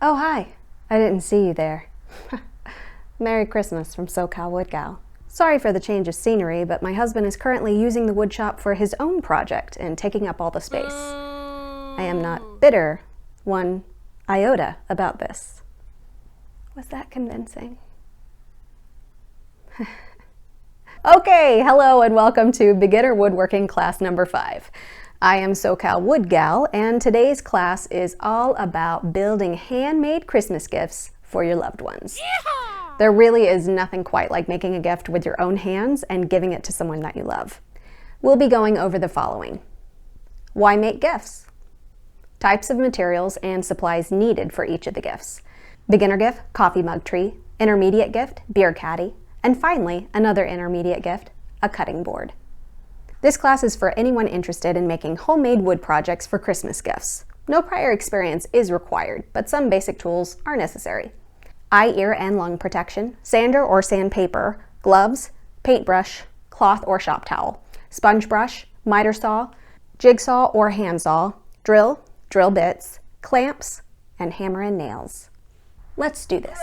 Oh, hi. I didn't see you there. Merry Christmas from SoCal Wood Gal. Sorry for the change of scenery, but my husband is currently using the wood shop for his own project and taking up all the space. I am not bitter, one iota, about this. Was that convincing? Okay, hello and welcome to Beginner Woodworking class number 5. I am SoCal Wood Gal, and today's class is all about building handmade Christmas gifts for your loved ones. Yeehaw! There really is nothing quite like making a gift with your own hands and giving it to someone that you love. We'll be going over the following. Why make gifts? Types of materials and supplies needed for each of the gifts. Beginner gift, coffee mug tree. Intermediate gift, beer caddy. And finally, another intermediate gift, a cutting board. This class is for anyone interested in making homemade wood projects for Christmas gifts. No prior experience is required, but some basic tools are necessary. Eye, ear, and lung protection, sander or sandpaper, gloves, paintbrush, cloth or shop towel, sponge brush, miter saw, jigsaw or handsaw, drill, drill bits, clamps, and hammer and nails. Let's do this.